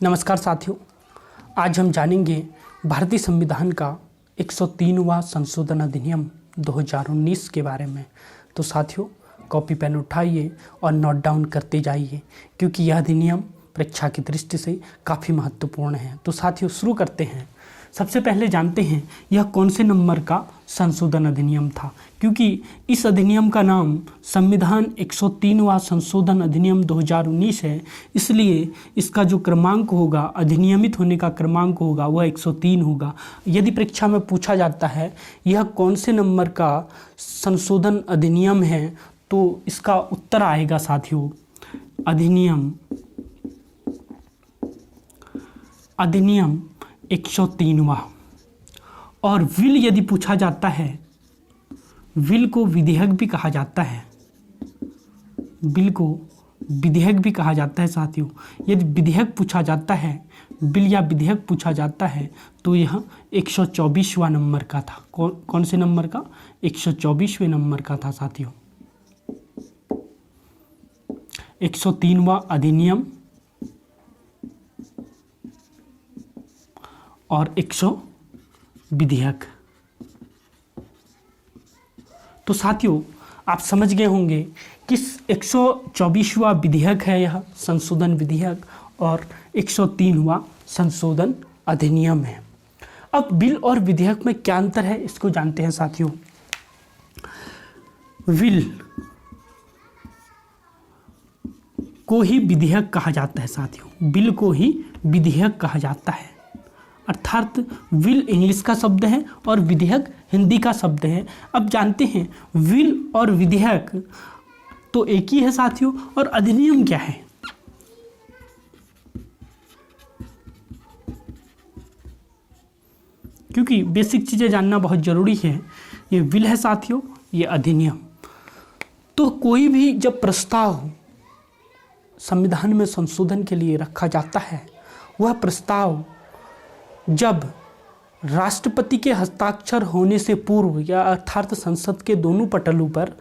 नमस्कार साथियों, आज हम जानेंगे भारतीय संविधान का 103वां संशोधन अधिनियम 2019 के बारे में। तो साथियों, कॉपी पेन उठाइए और नोट डाउन करते जाइए, क्योंकि यह अधिनियम परीक्षा की दृष्टि से काफ़ी महत्वपूर्ण है। तो साथियों, शुरू करते हैं। सबसे पहले जानते हैं यह कौन से नंबर का संशोधन अधिनियम था, क्योंकि इस अधिनियम का नाम संविधान 103वां संशोधन अधिनियम 2019 है। इसलिए इसका जो क्रमांक होगा, अधिनियमित होने का क्रमांक होगा, वह 103 होगा। यदि परीक्षा में पूछा जाता है यह कौन से नंबर का संशोधन अधिनियम है, तो इसका उत्तर आएगा साथियों अधिनियम 103वां। और विल यदि पूछा जाता है, विल को विधेयक भी कहा जाता है, बिल को विधेयक भी कहा जाता है साथियों। यदि विधेयक पूछा जाता है, बिल या विधेयक पूछा जाता है, तो यह 124वां नंबर का था। कौन से नंबर का? 124वें नंबर का था साथियों। 103वां अधिनियम और 100 विधेयक। तो साथियों, आप समझ गए होंगे किस 124वां विधेयक है यह संशोधन विधेयक, और 103वां संशोधन अधिनियम है। अब बिल और विधेयक में क्या अंतर है, इसको जानते हैं साथियों। बिल को ही विधेयक कहा जाता है साथियों, बिल को ही विधेयक कहा जाता है। अर्थात विल इंग्लिश का शब्द है और विधेयक हिंदी का शब्द है। अब जानते हैं विल और विधेयक तो एक ही है साथियों, और अधिनियम क्या है? क्योंकि बेसिक चीजें जानना बहुत जरूरी है। ये विल है साथियों, ये अधिनियम। तो कोई भी जब प्रस्ताव संविधान में संशोधन के लिए रखा जाता है, वह प्रस्ताव जब राष्ट्रपति के हस्ताक्षर होने से पूर्व, या अर्थात संसद के दोनों पटलों पर,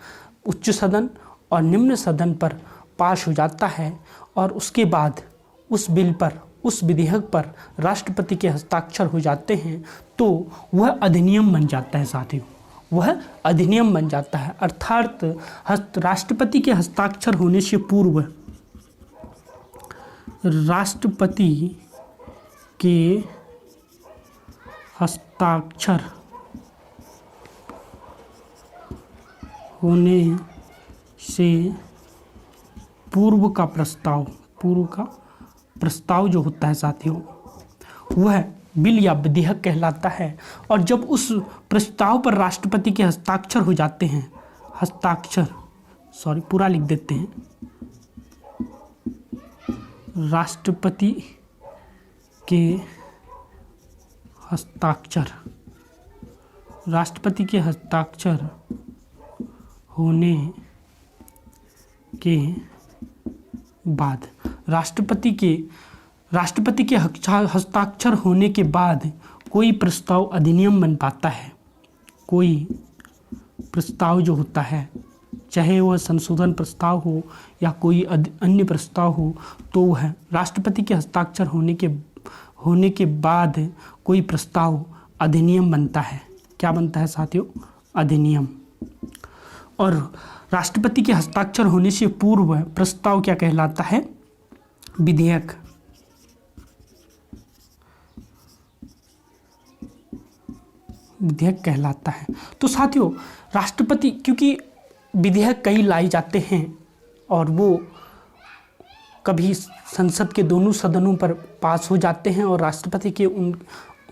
उच्च सदन और निम्न सदन पर पास हो जाता है, और उसके बाद उस बिल पर, उस विधेयक पर राष्ट्रपति के हस्ताक्षर हो जाते हैं, तो वह अधिनियम बन जाता है साथियों, वह अधिनियम बन जाता है। अर्थात राष्ट्रपति के हस्ताक्षर होने से पूर्व, राष्ट्रपति के हस्ताक्षर होने से पूर्व का प्रस्ताव जो होता है साथियों, वह बिल या विधेयक कहलाता है। और जब उस प्रस्ताव पर राष्ट्रपति के हस्ताक्षर हो जाते हैं, पूरा लिख देते हैं, राष्ट्रपति के हस्ताक्षर होने के बाद, राष्ट्रपति के हस्ताक्षर होने के बाद कोई प्रस्ताव अधिनियम बन पाता है। कोई प्रस्ताव जो होता है, चाहे वह संशोधन प्रस्ताव हो या कोई अन्य प्रस्ताव हो, तो वह राष्ट्रपति के हस्ताक्षर होने के बाद कोई प्रस्ताव अधिनियम बनता है। क्या बनता है साथियों? अधिनियम। और राष्ट्रपति के हस्ताक्षर होने से पूर्व प्रस्ताव क्या कहलाता है? विधेयक। विधेयक कहलाता है। तो साथियों, राष्ट्रपति, क्योंकि विधेयक कई लाए जाते हैं और वो कभी संसद के दोनों सदनों पर पास हो जाते हैं, और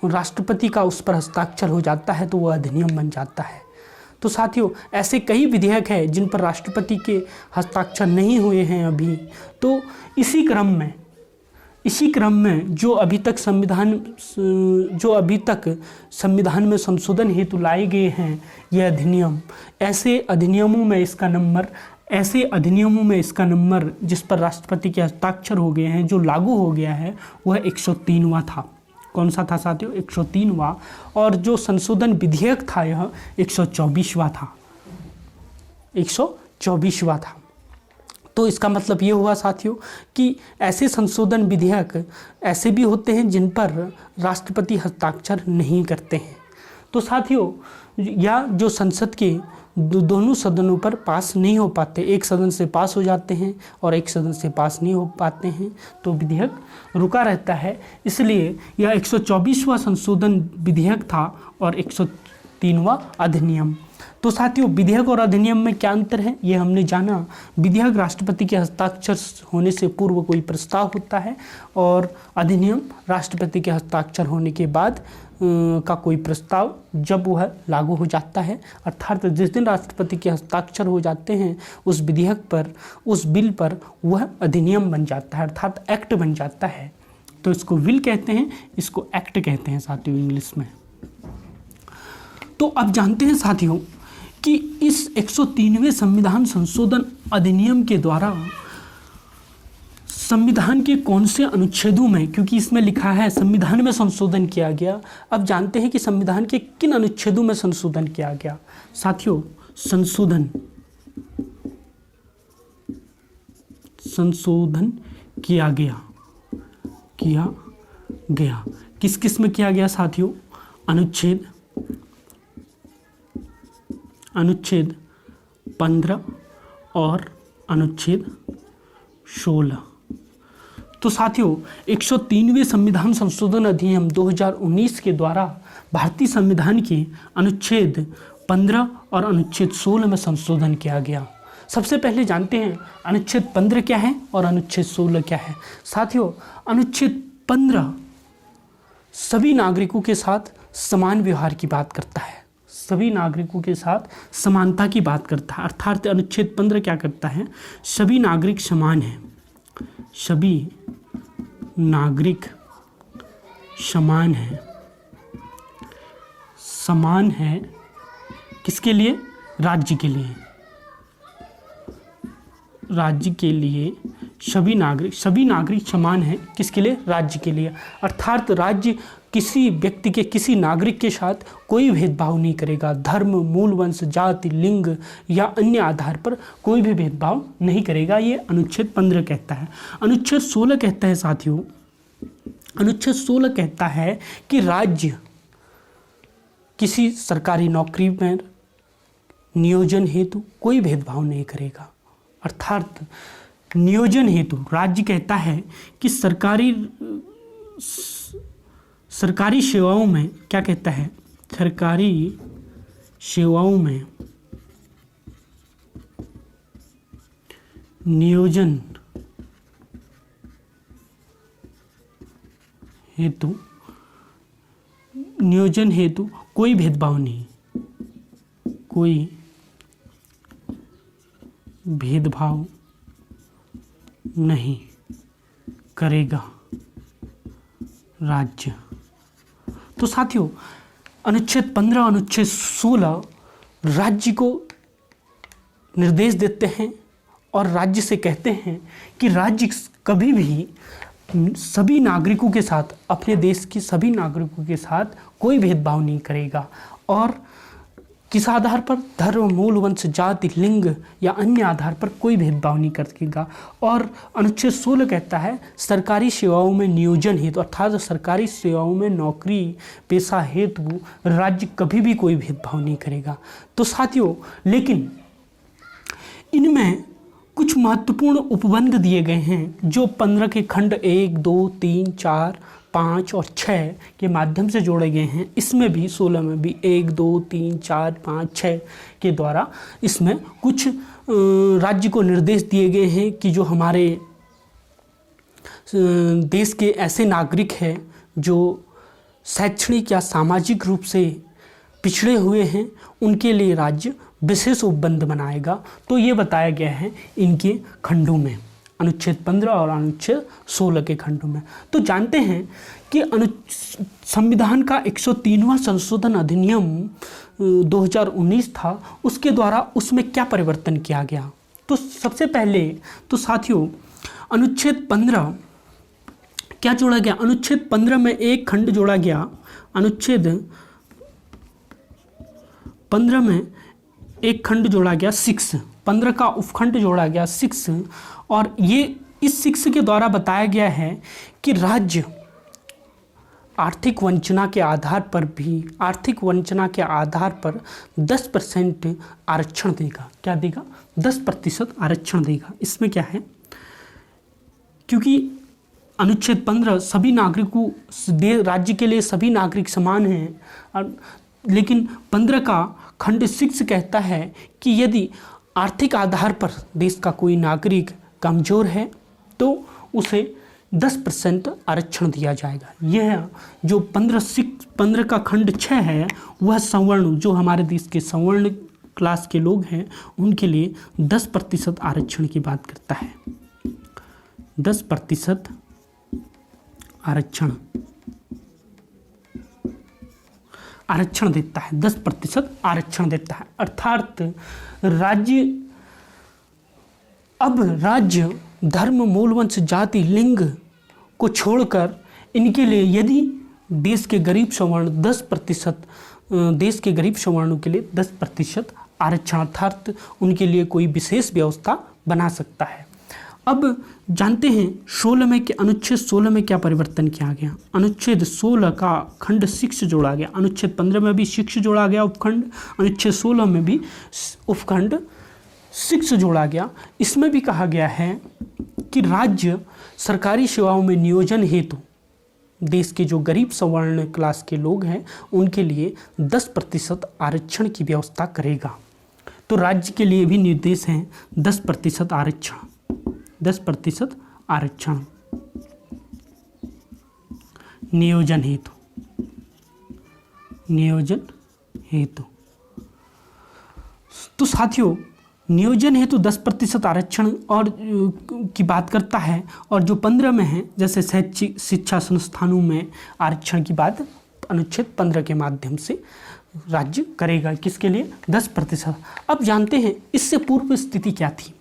राष्ट्रपति का उस पर हस्ताक्षर हो जाता है, तो वह अधिनियम बन जाता है। तो साथियों, ऐसे कई विधेयक हैं जिन पर राष्ट्रपति के हस्ताक्षर नहीं हुए हैं अभी। तो इसी क्रम में जो अभी तक संविधान में संशोधन हेतु लाए गए हैं ये अधिनियम, ऐसे अधिनियमों में इसका नंबर जिस पर राष्ट्रपति के हस्ताक्षर हो गए हैं, जो लागू हो गया है, वह 103वां था। कौन सा था साथियों? 103वां। और जो संशोधन विधेयक था, यह 124वां था। 124वां था। तो इसका मतलब ये हुआ साथियों कि ऐसे संशोधन विधेयक ऐसे भी होते हैं जिन पर राष्ट्रपति हस्ताक्षर नहीं करते हैं। तो साथियों, या जो संसद के दोनों सदनों पर पास नहीं हो पाते, एक सदन से पास हो जाते हैं और एक सदन से पास नहीं हो पाते हैं, तो विधेयक रुका रहता है। इसलिए यह 124वां संशोधन विधेयक था और 103वां अधिनियम। तो साथियों, विधेयक और अधिनियम में क्या अंतर है ये हमने जाना। विधेयक राष्ट्रपति के हस्ताक्षर होने से पूर्व कोई प्रस्ताव होता है और अधिनियम राष्ट्रपति के हस्ताक्षर होने के बाद का कोई प्रस्ताव जब वह लागू हो जाता है, अर्थात जिस दिन राष्ट्रपति के हस्ताक्षर हो जाते हैं उस विधेयक पर, उस बिल पर, वह अधिनियम बन जाता है, अर्थात एक्ट बन जाता है। तो इसको बिल कहते हैं, इसको एक्ट कहते हैं साथियों इंग्लिश में। तो अब जानते हैं साथियों कि इस 103वें संविधान संशोधन अधिनियम के द्वारा संविधान के कौन से अनुच्छेदों में, क्योंकि इसमें लिखा है संविधान में संशोधन किया गया, अब जानते हैं कि संविधान के किन अनुच्छेदों में संशोधन किया गया। साथियों, संशोधन किया गया किस किस में किया गया साथियों? अनुच्छेद 15 और अनुच्छेद 16। तो साथियों, 103वें संविधान संशोधन अधिनियम 2019 के द्वारा भारतीय संविधान के अनुच्छेद 15 और अनुच्छेद 16 में संशोधन किया गया। सबसे पहले जानते हैं अनुच्छेद 15 क्या है और अनुच्छेद 16 क्या है। साथियों, अनुच्छेद 15 सभी नागरिकों के साथ समान व्यवहार की बात करता है, सभी नागरिकों के साथ समानता की बात करता है। अर्थात अनुच्छेद 15 क्या करता है? सभी नागरिक समान हैं, सभी नागरिक समान है किसके लिए? राज्य के लिए। राज्य के लिए सभी नागरिक समान हैं किसके लिए? राज्य के लिए। अर्थात राज्य किसी व्यक्ति के, किसी नागरिक के साथ कोई भेदभाव नहीं करेगा। धर्म, मूल वंश, जाति, लिंग या अन्य आधार पर कोई भी भेदभाव नहीं करेगा, ये अनुच्छेद 15 कहता है। अनुच्छेद 16 कहता है साथियों, अनुच्छेद 16 कहता है कि राज्य किसी सरकारी नौकरी में नियोजन हेतु कोई भेदभाव नहीं करेगा। अर्थात नियोजन हेतु राज्य कहता है कि सरकारी सेवाओं में क्या कहता है? सरकारी सेवाओं में नियोजन हेतु कोई भेदभाव नहीं करेगा राज्य। तो साथियों, अनुच्छेद 15 और अनुच्छेद 16 राज्य को निर्देश देते हैं और राज्य से कहते हैं कि राज्य कभी भी सभी नागरिकों के साथ, अपने देश के सभी नागरिकों के साथ कोई भेदभाव नहीं करेगा और किस आधार पर? धर्म, मूल वंश, जाति, लिंग या अन्य आधार पर कोई भेदभाव नहीं करेगा। और अनुच्छेद 16 कहता है सरकारी सेवाओं में नियोजन हेतु, अर्थात सरकारी सेवाओं में नौकरी पेशा हेतु राज्य कभी भी कोई भेदभाव नहीं करेगा। तो साथियों, लेकिन इनमें कुछ महत्वपूर्ण उपबंध दिए गए हैं जो 15 के खंड 1, 2, 3, 4, 5 और 6 के माध्यम से जोड़े गए हैं। इसमें भी 16 में भी 1, 2, 3, 4, 5, 6 के द्वारा इसमें कुछ राज्य को निर्देश दिए गए हैं कि जो हमारे देश के ऐसे नागरिक हैं जो शैक्षणिक या सामाजिक रूप से पिछड़े हुए हैं, उनके लिए राज्य विशेष उपबंध बनाएगा। तो ये बताया गया है इनके खंडों में, अनुच्छेद 15 और अनुच्छेद 16 के खंडों में। तो जानते हैं कि संविधान का 103वां संशोधन अधिनियम 2019 था, उसके द्वारा उसमें क्या परिवर्तन किया गया। तो सबसे पहले तो साथियों, अनुच्छेद 15 क्या जोड़ा गया? अनुच्छेद 15 में एक खंड जोड़ा गया। अनुच्छेद 15 में एक खंड जोड़ा गया 6, 15 का उपखंड जोड़ा गया 6, और ये इस 6 के द्वारा बताया गया है कि राज्य आर्थिक वंचना के आधार पर 10% आरक्षण देगा। क्या देगा? 10% आरक्षण देगा। इसमें क्या है, क्योंकि अनुच्छेद 15 सभी नागरिकों, राज्य के लिए सभी नागरिक समान हैं, लेकिन 15 का खंड 6 कहता है कि यदि आर्थिक आधार पर देश का कोई नागरिक कमजोर है तो उसे 10% आरक्षण दिया जाएगा। यह जो 15 का खंड 6 है वह सवर्ण, जो हमारे देश के सवर्ण क्लास के लोग हैं उनके लिए 10% आरक्षण की बात करता है। 10% आरक्षण देता है, 10% आरक्षण देता है। अर्थात राज्य धर्म, मूल वंश, जाति, लिंग को छोड़कर इनके लिए यदि देश के गरीब सवर्णों के लिए 10% आरक्षण, अर्थात उनके लिए कोई विशेष व्यवस्था बना सकता है। अब जानते हैं 16 में कि अनुच्छेद 16 में क्या परिवर्तन किया गया। अनुच्छेद 16 का खंड 6 जोड़ा गया। अनुच्छेद 15 में भी 6 जोड़ा गया उपखंड, अनुच्छेद 16 में भी उपखंड 6 जोड़ा गया। इसमें भी कहा गया है कि राज्य सरकारी सेवाओं में नियोजन हेतु देश के जो गरीब सवर्ण क्लास के लोग हैं उनके लिए 10% आरक्षण की व्यवस्था करेगा। तो राज्य के लिए भी निर्देश हैं 10% आरक्षण, 10% आरक्षण नियोजन हेतु। तो साथियों, नियोजन हेतु 10% आरक्षण और की बात करता है, और जो 15 में है जैसे शैक्षिक शिक्षा संस्थानों में आरक्षण की बात अनुच्छेद 15 के माध्यम से राज्य करेगा। किसके लिए? 10%। अब जानते हैं इससे पूर्व स्थिति क्या थी।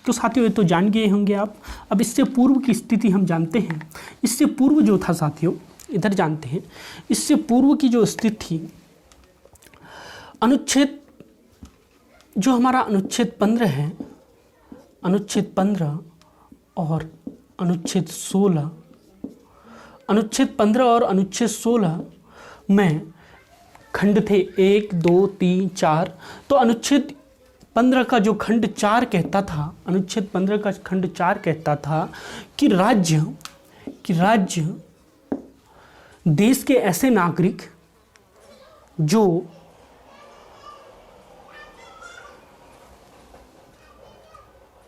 तो साथियों, ये तो जान गए होंगे आप। अब इससे पूर्व की स्थिति हम जानते हैं। इससे पूर्व जो था साथियों, इधर जानते हैं, इससे पूर्व की जो स्थिति थी, जो हमारा अनुच्छेद 15 है, अनुच्छेद 15 और अनुच्छेद 16, अनुच्छेद 15 और अनुच्छेद 16 में खंड थे 1, 2, 3, 4। तो अनुच्छेद 15 का जो खंड 4 कहता था, अनुच्छेद 15 का खंड 4 कहता था कि राज्य देश के ऐसे नागरिक जो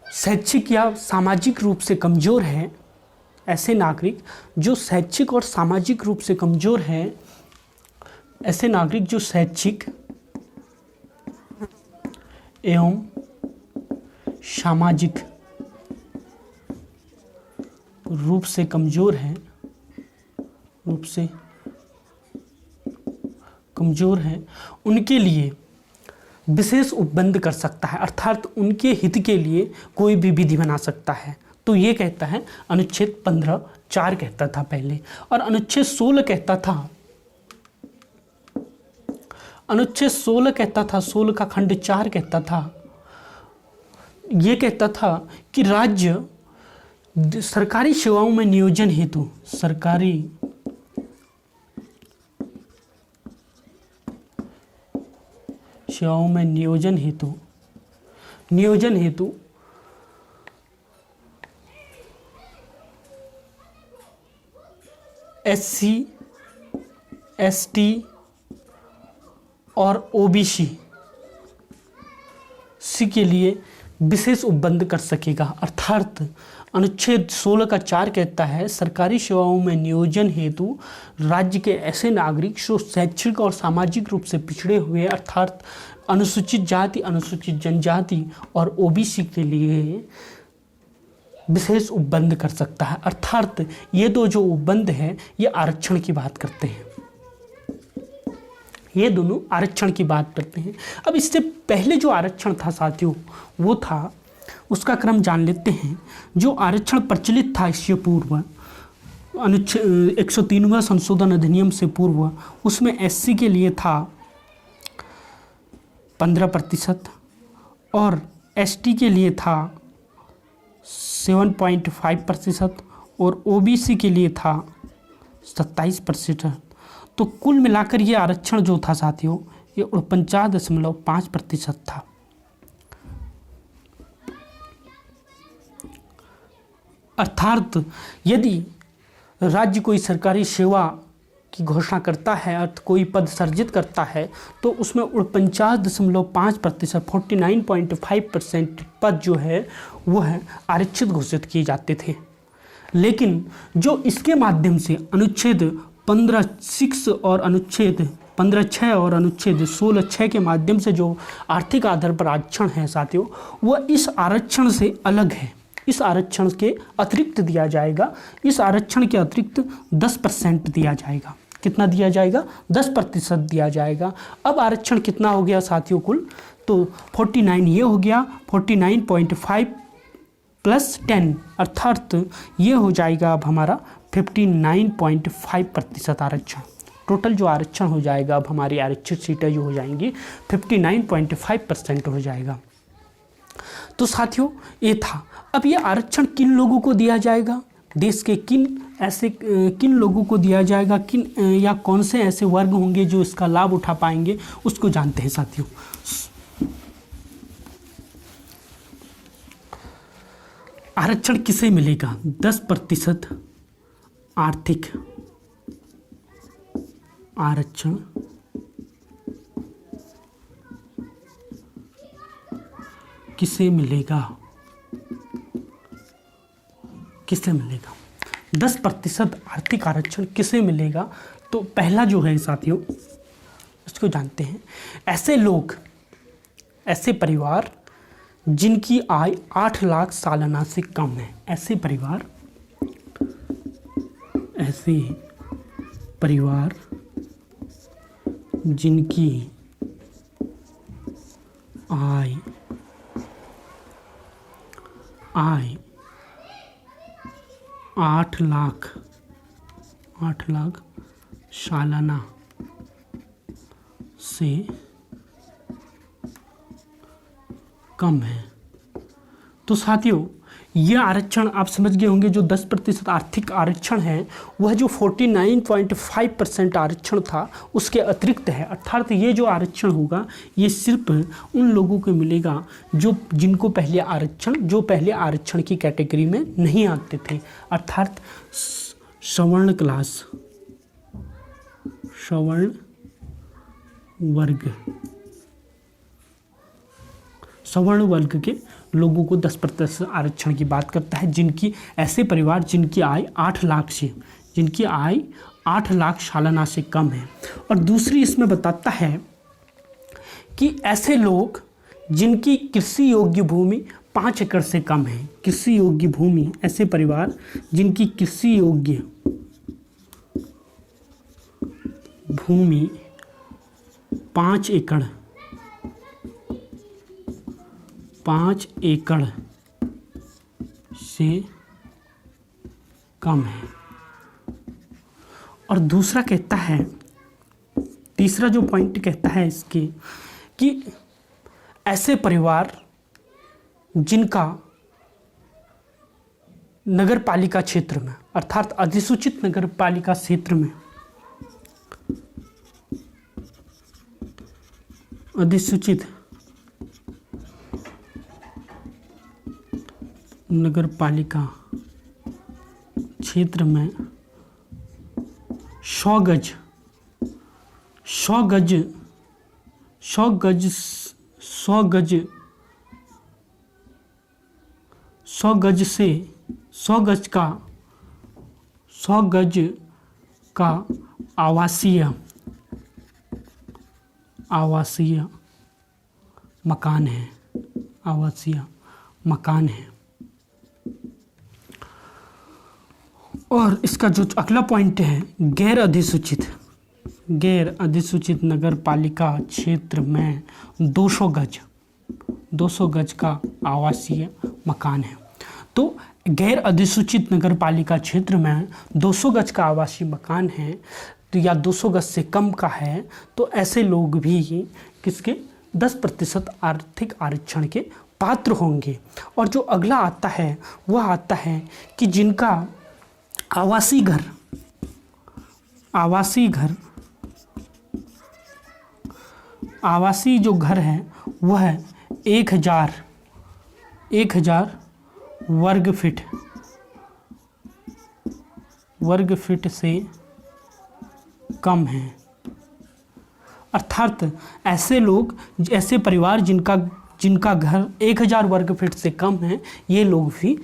शैक्षिक या सामाजिक रूप से कमज़ोर हैं, ऐसे नागरिक जो शैक्षिक और सामाजिक रूप से कमज़ोर हैं, ऐसे नागरिक जो शैक्षिक एवं सामाजिक रूप से कमज़ोर हैं, उनके लिए विशेष उपबंध कर सकता है, अर्थात उनके हित के लिए कोई भी विधि बना सकता है। तो ये कहता है अनुच्छेद 15(4) कहता था पहले, और अनुच्छेद 16 कहता था, अनुच्छेद 16 कहता था, 16 का खंड 4 कहता था, ये कहता था कि राज्य सरकारी सेवाओं में नियोजन हेतु, सरकारी सेवाओं में नियोजन हेतु SC, ST और OBC के लिए विशेष उपबंध कर सकेगा। अर्थात अनुच्छेद 16 का 4 कहता है सरकारी सेवाओं में नियोजन हेतु राज्य के ऐसे नागरिक जो शैक्षिक और सामाजिक रूप से पिछड़े हुए, अर्थात अनुसूचित जाति, अनुसूचित जनजाति और OBC के लिए विशेष उपबंध कर सकता है। अर्थात ये दो जो उपबंध है ये आरक्षण की बात करते हैं, ये दोनों आरक्षण की बात करते हैं। अब इससे पहले जो आरक्षण था साथियों, वो था, उसका क्रम जान लेते हैं। जो आरक्षण प्रचलित था इससे पूर्व, अनुच्छेद 103वां संशोधन अधिनियम से पूर्व, उसमें SC के लिए था 15% और एसटी के लिए था 7.5% और ओबीसी के लिए था 27%। तो कुल मिलाकर ये आरक्षण जो था साथियों, ये 49.5% था। अर्थात यदि राज्य कोई सरकारी सेवा की घोषणा करता है, अर्थ कोई पद सर्जित करता है, तो उसमें 49.5%, 49.5% पद जो है वो है आरक्षित घोषित किए जाते थे। लेकिन जो इसके माध्यम से अनुच्छेद 15(6) और अनुच्छेद 15(6) और अनुच्छेद 16(6) के माध्यम से जो आर्थिक आधार पर आरक्षण है साथियों, वह इस आरक्षण से अलग है। इस आरक्षण के अतिरिक्त दिया जाएगा। इस आरक्षण के अतिरिक्त 10% दिया जाएगा। कितना दिया जाएगा? 10% दिया जाएगा। अब आरक्षण कितना हो गया साथियों कुल? तो 49 ये हो गया, 49.5 + 10 अर्थात ये हो जाएगा अब हमारा 59.5% आरक्षण। टोटल जो आरक्षण हो जाएगा, अब हमारी आरक्षित सीटें जो हो जाएंगी 59.5% हो जाएगा। तो साथियों ये था। अब ये आरक्षण किन लोगों को दिया जाएगा, देश के किन लोगों को दिया जाएगा, या कौन से ऐसे वर्ग होंगे जो इसका लाभ उठा पाएंगे, उसको जानते हैं साथियों। आरक्षण किसे मिलेगा? 10% आर्थिक आरक्षण किसे मिलेगा? 10% आर्थिक आरक्षण किसे मिलेगा? तो पहला जो है साथियों, इसको जानते हैं। ऐसे लोग, ऐसे परिवार जिनकी आय 8 लाख सालाना से कम है। ऐसे परिवार जिनकी आय 8 लाख सालाना से कम है। तो साथियों यह आरक्षण आप समझ गए होंगे। जो 10% आर्थिक आरक्षण है वह जो 49.5% आरक्षण था उसके अतिरिक्त है। अर्थात ये जो आरक्षण होगा ये सिर्फ उन लोगों को मिलेगा जिनको जो पहले आरक्षण की कैटेगरी में नहीं आते थे। अर्थात सवर्ण वर्ग के लोगों को 10% आरक्षण की बात करता है। ऐसे परिवार जिनकी आय 8 लाख सालाना से कम है। और दूसरी इसमें बताता है कि ऐसे लोग जिनकी कृषि योग्य भूमि 5 एकड़ से कम है। कृषि योग्य भूमि, ऐसे परिवार जिनकी कृषि योग्य भूमि 5 एकड़ से कम है। और दूसरा कहता है, तीसरा जो पॉइंट कहता है इसके, कि ऐसे परिवार जिनका नगर पालिका क्षेत्र में, अर्थात अधिसूचित नगर पालिका क्षेत्र में, अधिसूचित नगर पालिका क्षेत्र में 100 गज का आवासीय मकान है। और इसका जो अगला पॉइंट है, गैर अधिसूचित नगर पालिका क्षेत्र में 200 गज का आवासीय मकान है। तो गैर अधिसूचित नगर पालिका क्षेत्र में 200 गज का आवासीय मकान है, तो या 200 गज से कम का है, तो ऐसे लोग भी किसके 10% आर्थिक आरक्षण के पात्र होंगे। और जो अगला आता है वह आता है कि जिनका आवासीय घर आवासीय जो घर है वह 1000 वर्ग फीट से कम है। अर्थात ऐसे परिवार जिनका घर 1000 वर्ग फीट से कम है, ये लोग भी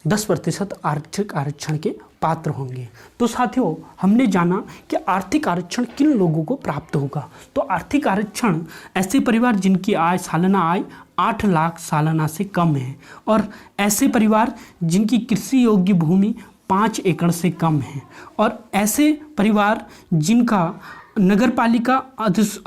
10% आर्थिक आरक्षण के पात्र होंगे। तो साथियों, हमने जाना कि आर्थिक आरक्षण किन लोगों को प्राप्त होगा। तो आर्थिक आरक्षण ऐसे परिवार जिनकी सालाना आय 8 लाख सालाना से कम है, और ऐसे परिवार जिनकी कृषि योग्य भूमि 5 एकड़ से कम है, और ऐसे परिवार जिनका नगरपालिका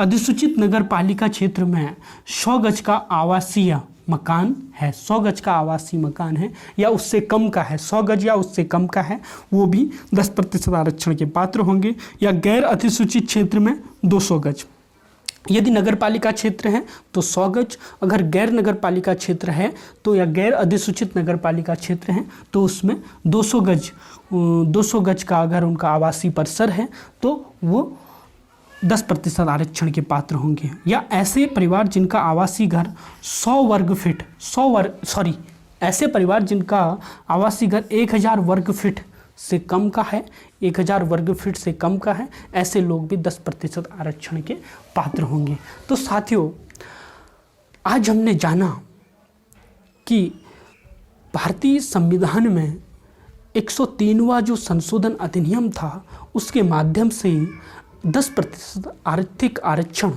अधिसूचित नगरपालिका क्षेत्र में 100 गज का आवासीय मकान है, 100 गज का आवासीय मकान है या उससे कम का है, 100 गज या उससे कम का है, वो भी 10% आरक्षण के पात्र होंगे। या गैर अधिसूचित क्षेत्र में 200 गज, यदि नगरपालिका क्षेत्र है तो 100 गज, अगर गैर नगरपालिका क्षेत्र है तो या गैर अधिसूचित नगरपालिका क्षेत्र है तो उसमें 200 गज का अगर उनका आवासीय परिसर है तो वो 10% आरक्षण के पात्र होंगे। या ऐसे परिवार जिनका आवासीय घर 100 वर्ग फीट ऐसे परिवार जिनका आवासीय घर 1000 वर्ग फीट से कम का है, 1000 वर्ग फीट से कम का है, ऐसे लोग भी 10% आरक्षण के पात्र होंगे। तो साथियों, आज हमने जाना कि भारतीय संविधान में 103वां जो संशोधन अधिनियम था, उसके माध्यम से 10% आर्थिक आरक्षण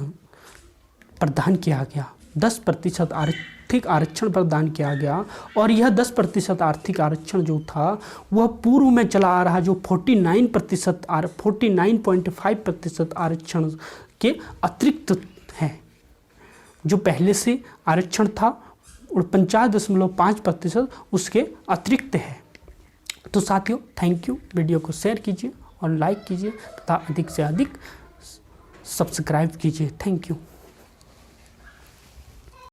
प्रदान किया गया, 10% आर्थिक आरक्षण प्रदान किया गया। और यह 10% आर्थिक आरक्षण जो था वह पूर्व में चला आ रहा जो 49.5% आरक्षण के अतिरिक्त है, जो पहले से आरक्षण था 49.5% उसके अतिरिक्त है। तो साथियों, थैंक यू। वीडियो को शेयर कीजिए और लाइक कीजिए तथा अधिक से अधिक सब्सक्राइब कीजिए। Thank you.